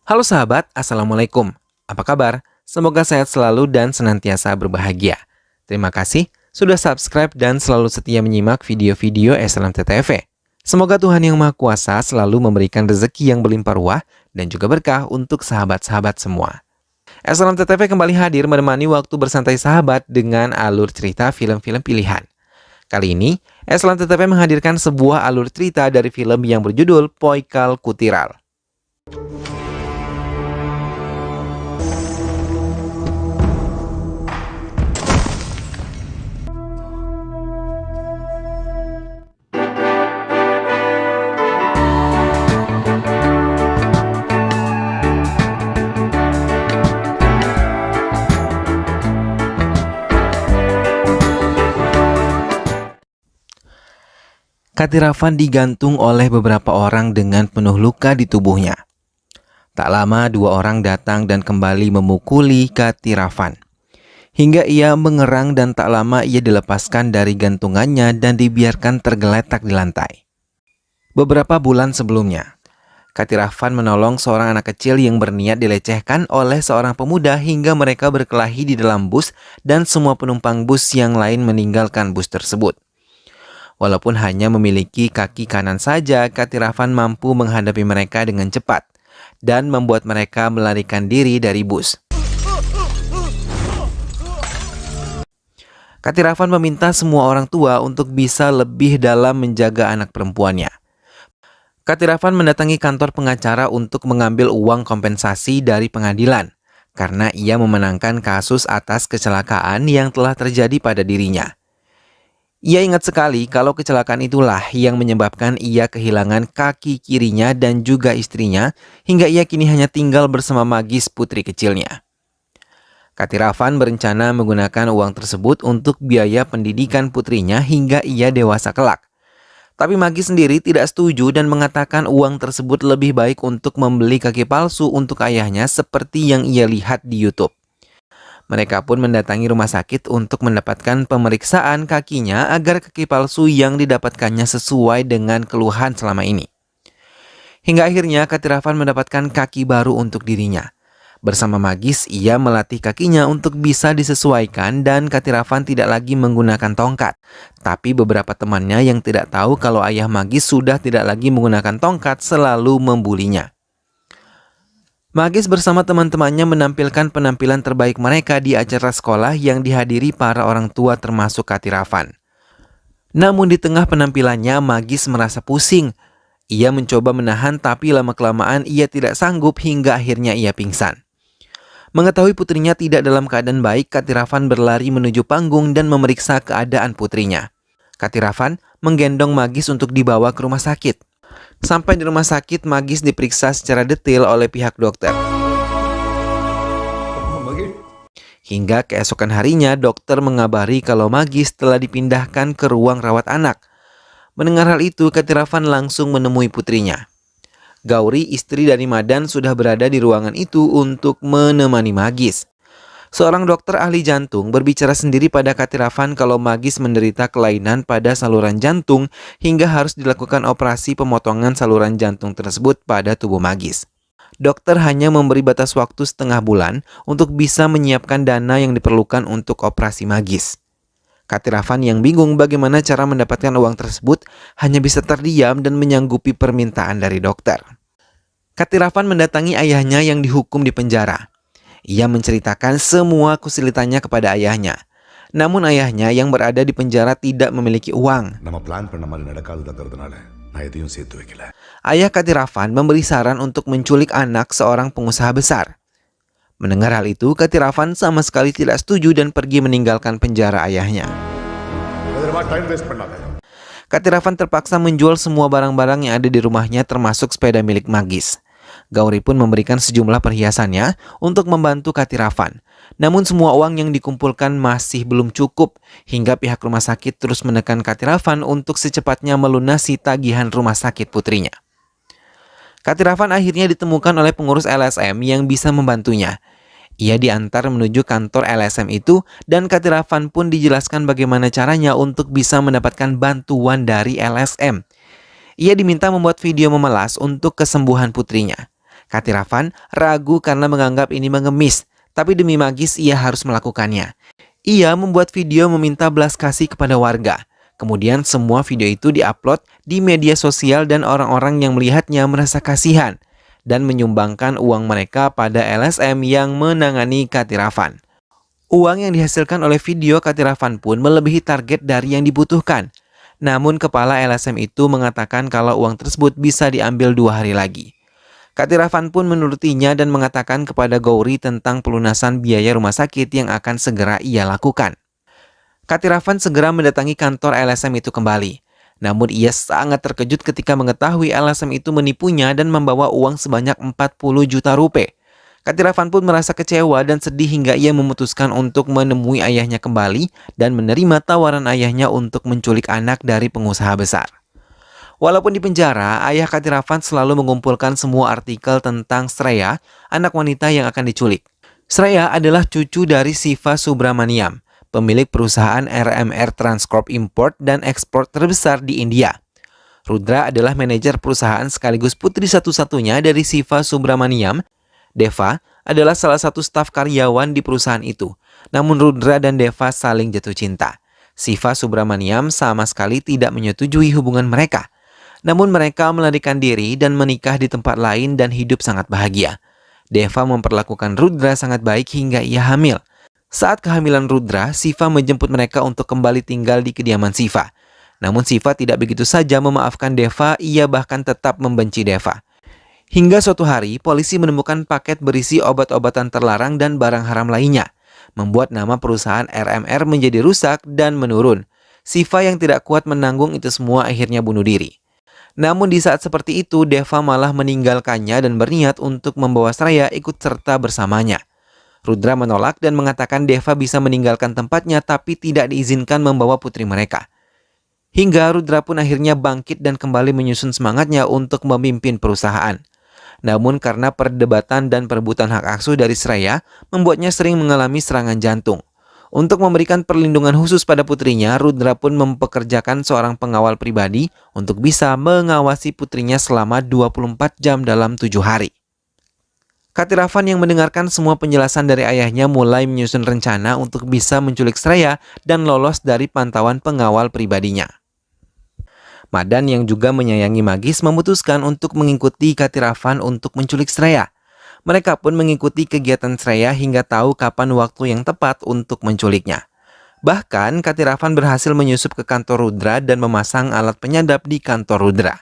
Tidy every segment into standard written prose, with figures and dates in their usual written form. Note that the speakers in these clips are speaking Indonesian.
Halo sahabat, Assalamualaikum. Apa kabar? Semoga sehat selalu dan senantiasa berbahagia. Terima kasih sudah subscribe dan selalu setia menyimak video-video Islam TTV. Semoga Tuhan Yang Maha Kuasa selalu memberikan rezeki yang berlimpah ruah dan juga berkah untuk sahabat-sahabat semua. Islam TTV kembali hadir menemani waktu bersantai sahabat dengan alur cerita film-film pilihan. Kali ini, Islam TTV menghadirkan sebuah alur cerita dari film yang berjudul Poikal Kutiral. Katirafan digantung oleh beberapa orang dengan penuh luka di tubuhnya. Tak lama dua orang datang dan kembali memukuli Katirafan. Hingga ia mengerang dan tak lama ia dilepaskan dari gantungannya dan dibiarkan tergeletak di lantai. Beberapa bulan sebelumnya, Katirafan menolong seorang anak kecil yang berniat dilecehkan oleh seorang pemuda hingga mereka berkelahi di dalam bus dan semua penumpang bus yang lain meninggalkan bus tersebut. Walaupun hanya memiliki kaki kanan saja, Katirafan mampu menghadapi mereka dengan cepat dan membuat mereka melarikan diri dari bus. Katirafan meminta semua orang tua untuk bisa lebih dalam menjaga anak perempuannya. Katirafan mendatangi kantor pengacara untuk mengambil uang kompensasi dari pengadilan karena ia memenangkan kasus atas kecelakaan yang telah terjadi pada dirinya. Ia ingat sekali kalau kecelakaan itulah yang menyebabkan ia kehilangan kaki kirinya dan juga istrinya hingga ia kini hanya tinggal bersama Magis, putri kecilnya. Katirafan berencana menggunakan uang tersebut untuk biaya pendidikan putrinya hingga ia dewasa kelak. Tapi Magis sendiri tidak setuju dan mengatakan uang tersebut lebih baik untuk membeli kaki palsu untuk ayahnya seperti yang ia lihat di YouTube. Mereka pun mendatangi rumah sakit untuk mendapatkan pemeriksaan kakinya agar kaki palsu yang didapatkannya sesuai dengan keluhan selama ini. Hingga akhirnya Katirafan mendapatkan kaki baru untuk dirinya. Bersama Magis, ia melatih kakinya untuk bisa disesuaikan dan Katirafan tidak lagi menggunakan tongkat. Tapi beberapa temannya yang tidak tahu kalau ayah Magis sudah tidak lagi menggunakan tongkat selalu membulinya. Magis bersama teman-temannya menampilkan penampilan terbaik mereka di acara sekolah yang dihadiri para orang tua termasuk Katirafan. Namun di tengah penampilannya Magis merasa pusing. Ia mencoba menahan tapi lama-kelamaan ia tidak sanggup hingga akhirnya ia pingsan. Mengetahui putrinya tidak dalam keadaan baik, Katirafan berlari menuju panggung dan memeriksa keadaan putrinya. Katirafan menggendong Magis untuk dibawa ke rumah sakit. Sampai di rumah sakit, Magis diperiksa secara detail oleh pihak dokter. Hingga keesokan harinya, dokter mengabari kalau Magis telah dipindahkan ke ruang rawat anak. Mendengar hal itu, Katirafan langsung menemui putrinya. Gauri, istri dari Madan, sudah berada di ruangan itu untuk menemani Magis. Seorang dokter ahli jantung berbicara sendiri pada Katirafan kalau Magis menderita kelainan pada saluran jantung hingga harus dilakukan operasi pemotongan saluran jantung tersebut pada tubuh Magis. Dokter hanya memberi batas waktu setengah bulan untuk bisa menyiapkan dana yang diperlukan untuk operasi Magis. Katirafan yang bingung bagaimana cara mendapatkan uang tersebut hanya bisa terdiam dan menyanggupi permintaan dari dokter. Katirafan mendatangi ayahnya yang dihukum di penjara. Ia menceritakan semua kesulitannya kepada ayahnya. Namun ayahnya yang berada di penjara tidak memiliki uang. Ayah Katirafan memberi saran untuk menculik anak seorang pengusaha besar. Mendengar hal itu, Katirafan sama sekali tidak setuju dan pergi meninggalkan penjara ayahnya. Katirafan terpaksa menjual semua barang-barang yang ada di rumahnya termasuk sepeda milik Magis. Gauri pun memberikan sejumlah perhiasannya untuk membantu Katirafan. Namun semua uang yang dikumpulkan masih belum cukup hingga pihak rumah sakit terus menekan Katirafan untuk secepatnya melunasi tagihan rumah sakit putrinya. Katirafan akhirnya ditemukan oleh pengurus LSM yang bisa membantunya. Ia diantar menuju kantor LSM itu dan Katirafan pun dijelaskan bagaimana caranya untuk bisa mendapatkan bantuan dari LSM. Ia diminta membuat video memelas untuk kesembuhan putrinya. Katirafan ragu karena menganggap ini mengemis, tapi demi magis ia harus melakukannya. Ia membuat video meminta belas kasih kepada warga. Kemudian semua video itu diupload di media sosial dan orang-orang yang melihatnya merasa kasihan dan menyumbangkan uang mereka pada LSM yang menangani Katirafan. Uang yang dihasilkan oleh video Katirafan pun melebihi target dari yang dibutuhkan. Namun kepala LSM itu mengatakan kalau uang tersebut bisa diambil 2 hari lagi. Katirafan pun menurutinya dan mengatakan kepada Gowri tentang pelunasan biaya rumah sakit yang akan segera ia lakukan. Katirafan segera mendatangi kantor LSM itu kembali. Namun ia sangat terkejut ketika mengetahui LSM itu menipunya dan membawa uang sebanyak 40 juta rupiah. Katirafan pun merasa kecewa dan sedih hingga ia memutuskan untuk menemui ayahnya kembali dan menerima tawaran ayahnya untuk menculik anak dari pengusaha besar. Walaupun di penjara, ayah Katirafan selalu mengumpulkan semua artikel tentang Sreya, anak wanita yang akan diculik. Sreya adalah cucu dari Siva Subramaniam, pemilik perusahaan RMR Transcorp Import dan Ekspor terbesar di India. Rudra adalah manajer perusahaan sekaligus putri satu-satunya dari Siva Subramaniam. Deva adalah salah satu staf karyawan di perusahaan itu. Namun Rudra dan Deva saling jatuh cinta. Siva Subramaniam sama sekali tidak menyetujui hubungan mereka. Namun mereka melarikan diri dan menikah di tempat lain dan hidup sangat bahagia. Deva memperlakukan Rudra sangat baik hingga ia hamil. Saat kehamilan Rudra, Siva menjemput mereka untuk kembali tinggal di kediaman Siva. Namun Siva tidak begitu saja memaafkan Deva, ia bahkan tetap membenci Deva. Hingga suatu hari, polisi menemukan paket berisi obat-obatan terlarang dan barang haram lainnya, membuat nama perusahaan RMR menjadi rusak dan menurun. Siva yang tidak kuat menanggung itu semua akhirnya bunuh diri. Namun di saat seperti itu, Deva malah meninggalkannya dan berniat untuk membawa Sreya ikut serta bersamanya. Rudra menolak dan mengatakan Deva bisa meninggalkan tempatnya tapi tidak diizinkan membawa putri mereka. Hingga Rudra pun akhirnya bangkit dan kembali menyusun semangatnya untuk memimpin perusahaan. Namun karena perdebatan dan perebutan hak asuh dari Sreya, membuatnya sering mengalami serangan jantung. Untuk memberikan perlindungan khusus pada putrinya, Rudra pun mempekerjakan seorang pengawal pribadi untuk bisa mengawasi putrinya selama 24 jam dalam 7 hari. Katirafan yang mendengarkan semua penjelasan dari ayahnya mulai menyusun rencana untuk bisa menculik Sreya dan lolos dari pantauan pengawal pribadinya. Madan yang juga menyayangi Magis memutuskan untuk mengikuti Katirafan untuk menculik Sreya. Mereka pun mengikuti kegiatan Sreya hingga tahu kapan waktu yang tepat untuk menculiknya. Bahkan Katirafan berhasil menyusup ke kantor Rudra dan memasang alat penyadap di kantor Rudra.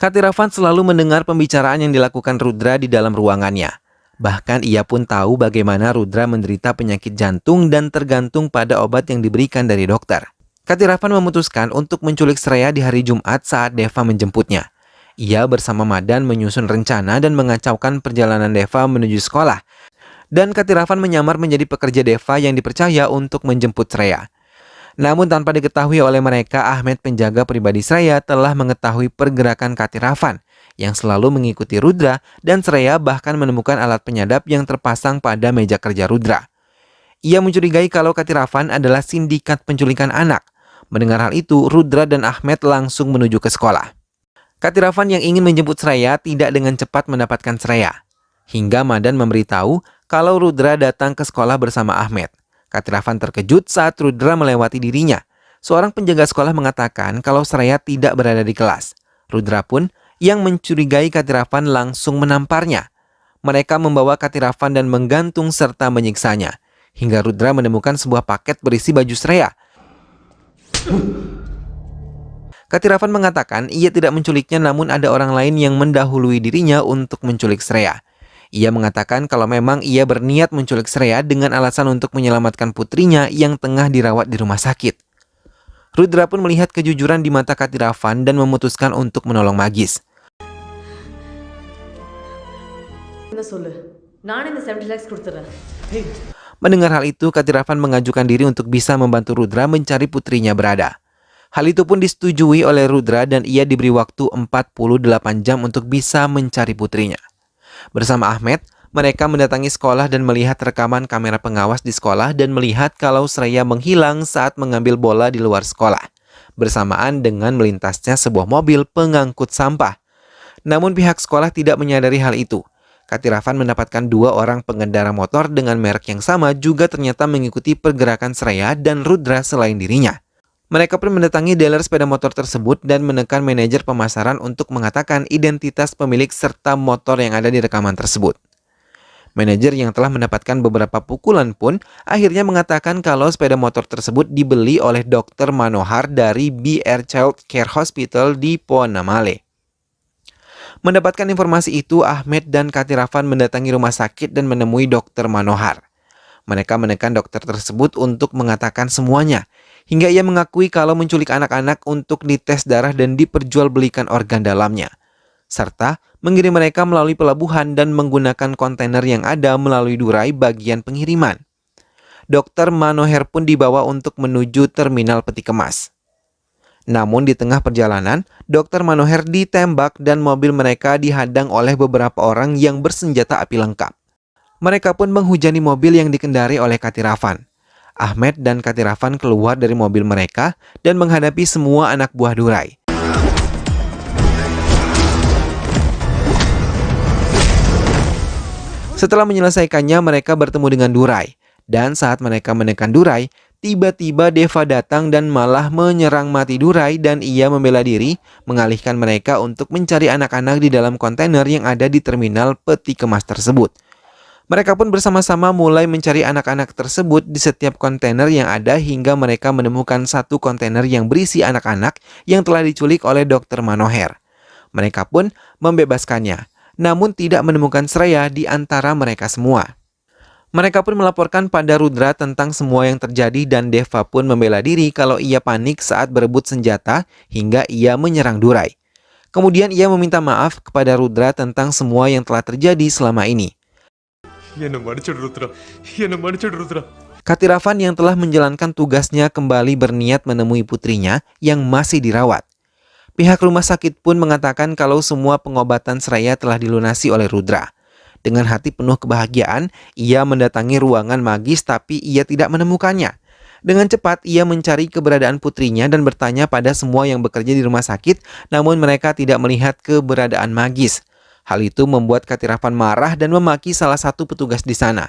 Katirafan selalu mendengar pembicaraan yang dilakukan Rudra di dalam ruangannya. Bahkan ia pun tahu bagaimana Rudra menderita penyakit jantung dan tergantung pada obat yang diberikan dari dokter. Katirafan memutuskan untuk menculik Sreya di hari Jumat saat Deva menjemputnya. Ia bersama Madan menyusun rencana dan mengacaukan perjalanan Deva menuju sekolah. Dan Katirafan menyamar menjadi pekerja Deva yang dipercaya untuk menjemput Sreya. Namun tanpa diketahui oleh mereka, Ahmed penjaga pribadi Sreya telah mengetahui pergerakan Katirafan yang selalu mengikuti Rudra dan Sreya bahkan menemukan alat penyadap yang terpasang pada meja kerja Rudra. Ia mencurigai kalau Katirafan adalah sindikat penculikan anak. Mendengar hal itu, Rudra dan Ahmed langsung menuju ke sekolah. Katirafan yang ingin menjemput Sreya tidak dengan cepat mendapatkan Sreya. Hingga Madan memberitahu kalau Rudra datang ke sekolah bersama Ahmed. Katirafan terkejut saat Rudra melewati dirinya. Seorang penjaga sekolah mengatakan kalau Sreya tidak berada di kelas. Rudra pun yang mencurigai Katirafan langsung menamparnya. Mereka membawa Katirafan dan menggantung serta menyiksanya. Hingga Rudra menemukan sebuah paket berisi baju Sreya. Katirafan mengatakan ia tidak menculiknya namun ada orang lain yang mendahului dirinya untuk menculik Sreya. Ia mengatakan kalau memang ia berniat menculik Sreya dengan alasan untuk menyelamatkan putrinya yang tengah dirawat di rumah sakit. Rudra pun melihat kejujuran di mata Katirafan dan memutuskan untuk menolong Magis. Mendengar hal itu, Katirafan mengajukan diri untuk bisa membantu Rudra mencari putrinya berada. Hal itu pun disetujui oleh Rudra dan ia diberi waktu 48 jam untuk bisa mencari putrinya. Bersama Ahmed, mereka mendatangi sekolah dan melihat rekaman kamera pengawas di sekolah dan melihat kalau Sreya menghilang saat mengambil bola di luar sekolah, bersamaan dengan melintasnya sebuah mobil pengangkut sampah. Namun pihak sekolah tidak menyadari hal itu. Katiravan mendapatkan 2 orang pengendara motor dengan merek yang sama juga ternyata mengikuti pergerakan Sreya dan Rudra selain dirinya. Mereka pun mendatangi dealer sepeda motor tersebut dan menekan manajer pemasaran untuk mengatakan identitas pemilik serta motor yang ada di rekaman tersebut. Manajer yang telah mendapatkan beberapa pukulan pun akhirnya mengatakan kalau sepeda motor tersebut dibeli oleh Dr. Manohar dari BR Child Care Hospital di Ponamale. Mendapatkan informasi itu, Ahmed dan Katiravan mendatangi rumah sakit dan menemui Dr. Manohar. Mereka menekan dokter tersebut untuk mengatakan semuanya, hingga ia mengakui kalau menculik anak-anak untuk dites darah dan diperjualbelikan organ dalamnya, serta mengirim mereka melalui pelabuhan dan menggunakan kontainer yang ada melalui Durai bagian pengiriman. Dr. Manohar pun dibawa untuk menuju terminal peti kemas. Namun di tengah perjalanan, Dr. Manohar ditembak dan mobil mereka dihadang oleh beberapa orang yang bersenjata api lengkap. Mereka pun menghujani mobil yang dikendari oleh Katiravan. Ahmed dan Katiravan keluar dari mobil mereka dan menghadapi semua anak buah Durai. Setelah menyelesaikannya, mereka bertemu dengan Durai. Dan saat mereka menekan Durai, tiba-tiba Deva datang dan malah menyerang mati Durai dan ia membela diri, mengalihkan mereka untuk mencari anak-anak di dalam kontainer yang ada di terminal peti kemas tersebut. Mereka pun bersama-sama mulai mencari anak-anak tersebut di setiap kontainer yang ada hingga mereka menemukan satu kontainer yang berisi anak-anak yang telah diculik oleh Dr. Manohar. Mereka pun membebaskannya, namun tidak menemukan Sreya di antara mereka semua. Mereka pun melaporkan pada Rudra tentang semua yang terjadi dan Deva pun membela diri kalau ia panik saat berebut senjata hingga ia menyerang Durai. Kemudian ia meminta maaf kepada Rudra tentang semua yang telah terjadi selama ini. Katiravan yang telah menjalankan tugasnya kembali berniat menemui putrinya yang masih dirawat. Pihak rumah sakit pun mengatakan kalau semua pengobatan Sreya telah dilunasi oleh Rudra. Dengan hati penuh kebahagiaan, ia mendatangi ruangan magis tapi ia tidak menemukannya. Dengan cepat, ia mencari keberadaan putrinya dan bertanya pada semua yang bekerja di rumah sakit, namun mereka tidak melihat keberadaan magis. Hal itu membuat Katiravan marah dan memaki salah satu petugas di sana.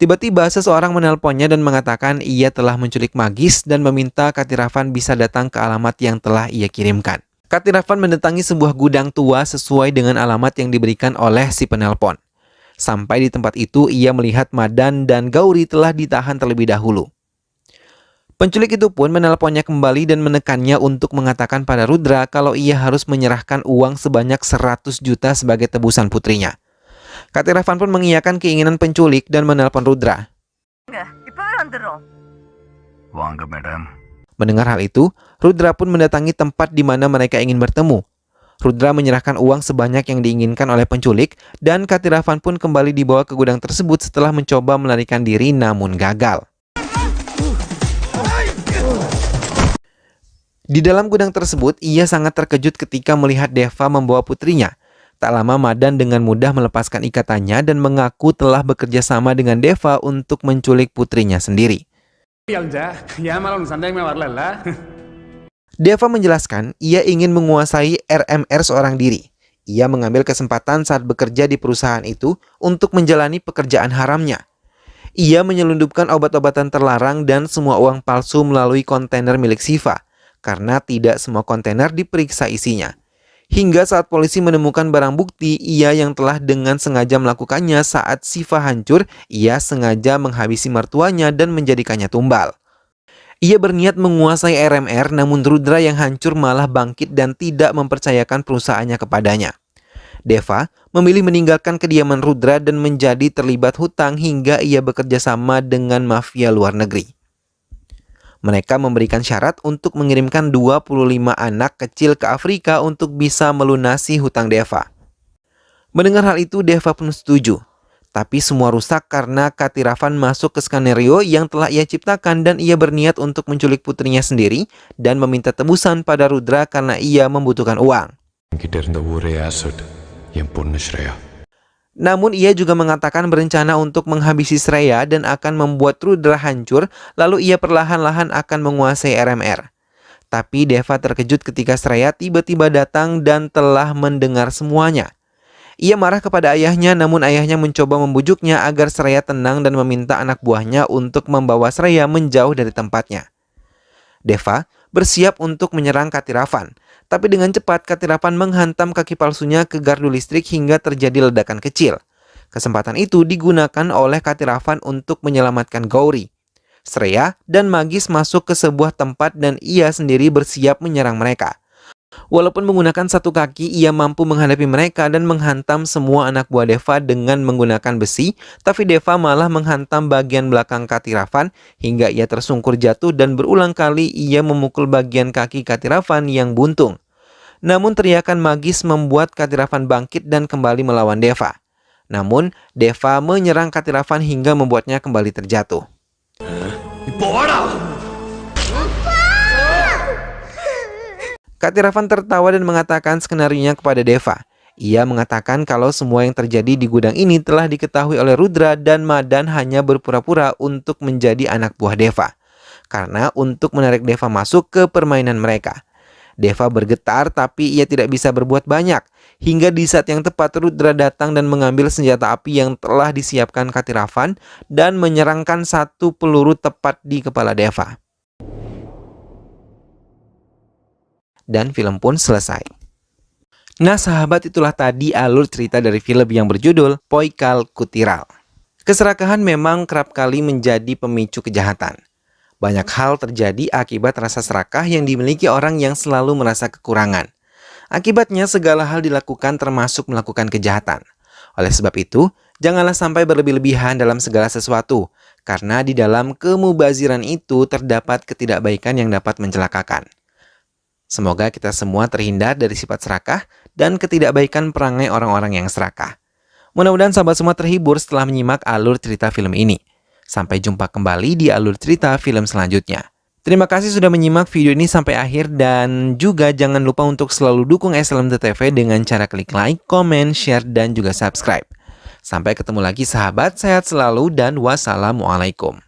Tiba-tiba seseorang menelponnya dan mengatakan ia telah menculik magis dan meminta Katiravan bisa datang ke alamat yang telah ia kirimkan. Katiravan mendatangi sebuah gudang tua sesuai dengan alamat yang diberikan oleh si penelpon. Sampai di tempat itu, ia melihat Madan dan Gauri telah ditahan terlebih dahulu. Penculik itu pun menelponnya kembali dan menekannya untuk mengatakan pada Rudra kalau ia harus menyerahkan uang sebanyak 100 juta sebagai tebusan putrinya. Katiravan pun mengiyakan keinginan penculik dan menelpon Rudra. Mendengar hal itu, Rudra pun mendatangi tempat di mana mereka ingin bertemu. Rudra menyerahkan uang sebanyak yang diinginkan oleh penculik dan Katiravan pun kembali dibawa ke gudang tersebut setelah mencoba melarikan diri namun gagal. Di dalam gudang tersebut, ia sangat terkejut ketika melihat Deva membawa putrinya. Tak lama Madan dengan mudah melepaskan ikatannya dan mengaku telah bekerja sama dengan Deva untuk menculik putrinya sendiri. Deva menjelaskan ia ingin menguasai RMR seorang diri. Ia mengambil kesempatan saat bekerja di perusahaan itu untuk menjalani pekerjaan haramnya. Ia menyelundupkan obat-obatan terlarang dan semua uang palsu melalui kontainer milik Siva, karena tidak semua kontainer diperiksa isinya. Hingga saat polisi menemukan barang bukti, ia yang telah dengan sengaja melakukannya saat Siva hancur, ia sengaja menghabisi mertuanya dan menjadikannya tumbal. Ia berniat menguasai RMR, namun Rudra yang hancur malah bangkit dan tidak mempercayakan perusahaannya kepadanya. Deva memilih meninggalkan kediaman Rudra dan menjadi terlibat hutang hingga ia bekerja sama dengan mafia luar negeri. Mereka memberikan syarat untuk mengirimkan 25 anak kecil ke Afrika untuk bisa melunasi hutang Deva. Mendengar hal itu, Deva pun setuju. Tapi semua rusak karena Katiravan masuk ke skenario yang telah ia ciptakan dan ia berniat untuk menculik putrinya sendiri dan meminta tebusan pada Rudra karena ia membutuhkan uang. Namun ia juga mengatakan berencana untuk menghabisi Sreya dan akan membuat Rudra hancur, lalu ia perlahan-lahan akan menguasai RMR. Tapi Deva terkejut ketika Sreya tiba-tiba datang dan telah mendengar semuanya. Ia marah kepada ayahnya, namun ayahnya mencoba membujuknya agar Sreya tenang dan meminta anak buahnya untuk membawa Sreya menjauh dari tempatnya. Deva bersiap untuk menyerang Katiravan, tapi dengan cepat Katiravan menghantam kaki palsunya ke gardu listrik hingga terjadi ledakan kecil. Kesempatan itu digunakan oleh Katiravan untuk menyelamatkan Gauri. Sreya dan Magis masuk ke sebuah tempat dan ia sendiri bersiap menyerang mereka. Walaupun menggunakan satu kaki, ia mampu menghadapi mereka dan menghantam semua anak buah Deva dengan menggunakan besi, tapi Deva malah menghantam bagian belakang Katiravan hingga ia tersungkur jatuh dan berulang kali ia memukul bagian kaki Katiravan yang buntung. Namun teriakan Magis membuat Katiravan bangkit dan kembali melawan Deva. Namun, Deva menyerang Katiravan hingga membuatnya kembali terjatuh. Katiravan tertawa dan mengatakan skenarionya kepada Deva. Ia mengatakan kalau semua yang terjadi di gudang ini telah diketahui oleh Rudra dan Madan hanya berpura-pura untuk menjadi anak buah Deva. Karena untuk menarik Deva masuk ke permainan mereka. Deva bergetar tapi ia tidak bisa berbuat banyak. Hingga di saat yang tepat Rudra datang dan mengambil senjata api yang telah disiapkan Katiravan dan menyerangkan satu peluru tepat di kepala Deva. Dan film pun selesai. Nah sahabat, itulah tadi alur cerita dari film yang berjudul Poikal Kutiral. Keserakahan memang kerap kali menjadi pemicu kejahatan. Banyak hal terjadi akibat rasa serakah yang dimiliki orang yang selalu merasa kekurangan. Akibatnya segala hal dilakukan termasuk melakukan kejahatan. Oleh sebab itu, janganlah sampai berlebih-lebihan dalam segala sesuatu, karena di dalam kemubaziran itu terdapat ketidakbaikan yang dapat mencelakakan. Semoga kita semua terhindar dari sifat serakah dan ketidakbaikan perangai orang-orang yang serakah. Mudah-mudahan sahabat semua terhibur setelah menyimak alur cerita film ini. Sampai jumpa kembali di alur cerita film selanjutnya. Terima kasih sudah menyimak video ini sampai akhir dan juga jangan lupa untuk selalu dukung SLMTV dengan cara klik like, comment, share, dan juga subscribe. Sampai ketemu lagi sahabat, sehat selalu dan wassalamualaikum.